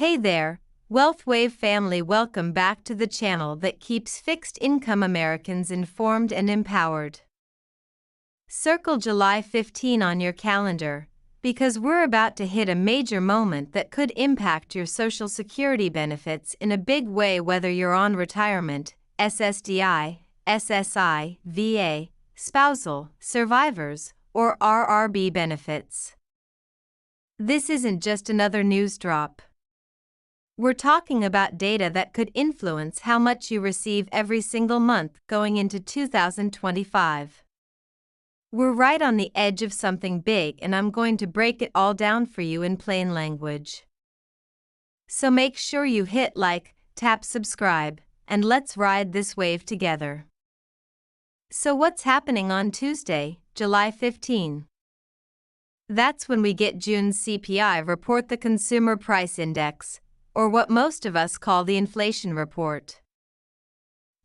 Hey there, Wealth Wave family, welcome back to the channel that keeps fixed income Americans informed and empowered. Circle July 15 on your calendar, because we're about to hit a major moment that could impact your Social Security benefits in a big way, whether you're on retirement, SSDI, SSI, VA, spousal, survivors, or RRB benefits. This isn't just another news drop. We're talking about data that could influence how much you receive every single month going into 2025. We're right on the edge of something big, and I'm going to break it all down for you in plain language. So make sure you hit like, tap subscribe, and let's ride this wave together. So what's happening on Tuesday, July 15? That's when we get June's CPI report, the Consumer Price Index, or what most of us call the inflation report.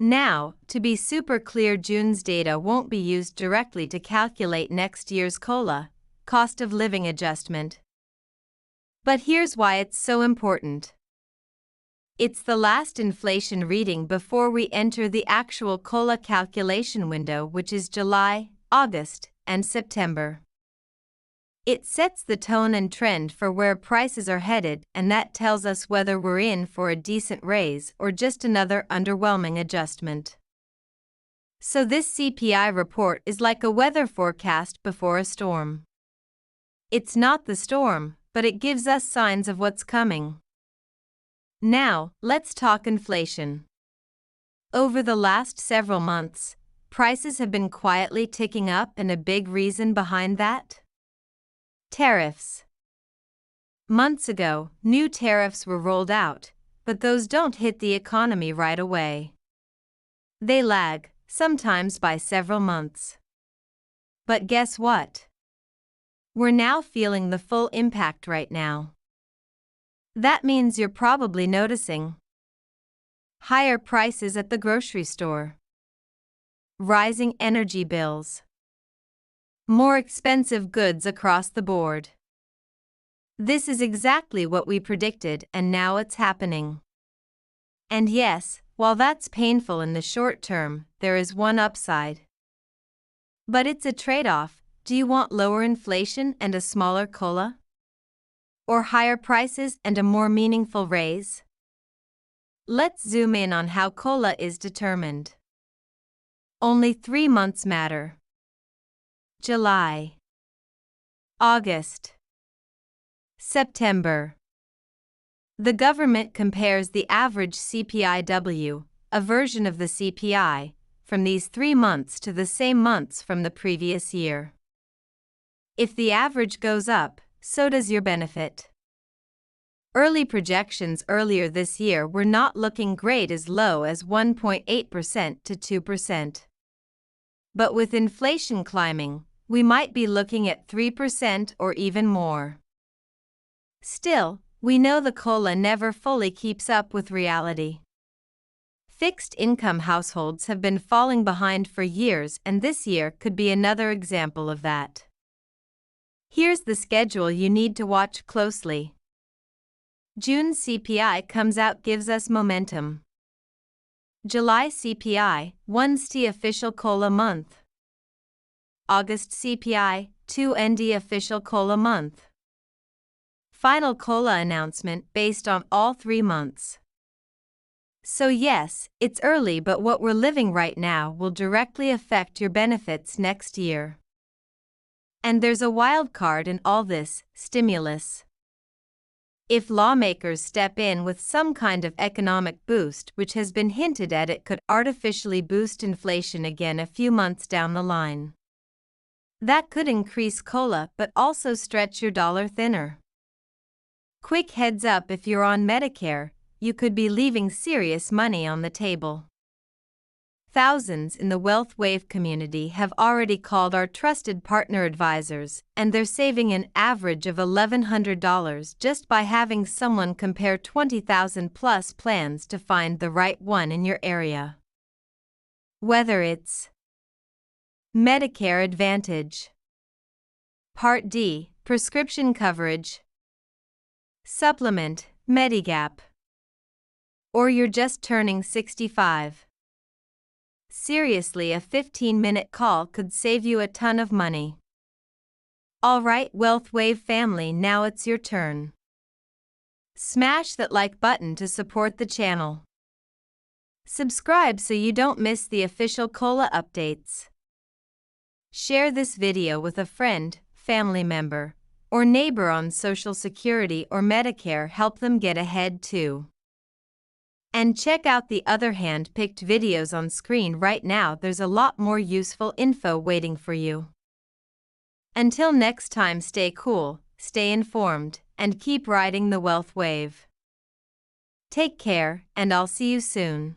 Now, to be super clear, June's data won't be used directly to calculate next year's COLA, cost of living adjustment. But here's why it's so important. It's the last inflation reading before we enter the actual COLA calculation window, which is July, August, and September. It sets the tone and trend for where prices are headed, and that tells us whether we're in for a decent raise or just another underwhelming adjustment. So this CPI report is like a weather forecast before a storm. It's not the storm, but it gives us signs of what's coming. Now, let's talk inflation. Over the last several months, prices have been quietly ticking up, and a big reason behind that? Tariffs. Months ago, new tariffs were rolled out, but those don't hit the economy right away. They lag, sometimes by several months. But guess what? We're now feeling the full impact right now. That means you're probably noticing higher prices at the grocery store, rising energy bills, more expensive goods across the board. This is exactly what we predicted, and now it's happening. And yes, while that's painful in the short term, there is one upside. But it's a trade-off. Do you want lower inflation and a smaller COLA? Or higher prices and a more meaningful raise? Let's zoom in on how COLA is determined. Only 3 months matter. July, August, September. The government compares the average CPIW, a version of the CPI, from these 3 months to the same months from the previous year. If the average goes up, so does your benefit. Early projections earlier this year were not looking great, as low as 1.8% to 2%. But with inflation climbing, we might be looking at 3% or even more. Still, we know the COLA never fully keeps up with reality. Fixed income households have been falling behind for years, and this year could be another example of that. Here's the schedule you need to watch closely. June CPI comes out, gives us momentum. July CPI, 1st official COLA month. August CPI, 2nd official COLA month. Final COLA announcement based on all 3 months. So yes, it's early, but what we're living right now will directly affect your benefits next year. And there's a wild card in all this: stimulus. If lawmakers step in with some kind of economic boost, which has been hinted at, it could artificially boost inflation again a few months down the line. That could increase COLA but also stretch your dollar thinner. Quick heads up: if you're on Medicare, you could be leaving serious money on the table. Thousands in the Wealth Wave community have already called our trusted partner advisors, and they're saving an average of $1,100 just by having someone compare 20,000 plus plans to find the right one in your area. Whether it's Medicare Advantage, Part D, prescription coverage, supplement, Medigap. Or you're just turning 65. Seriously, a 15-minute call could save you a ton of money. Alright, Wealth Wave family, now it's your turn. Smash that like button to support the channel. Subscribe so you don't miss the official COLA updates. Share this video with a friend, family member, or neighbor on Social Security or Medicare. Help them get ahead too. And check out the other hand-picked videos on screen right now. There's a lot more useful info waiting for you. Until next time, stay cool, stay informed, and keep riding the wealth wave. Take care, and I'll see you soon.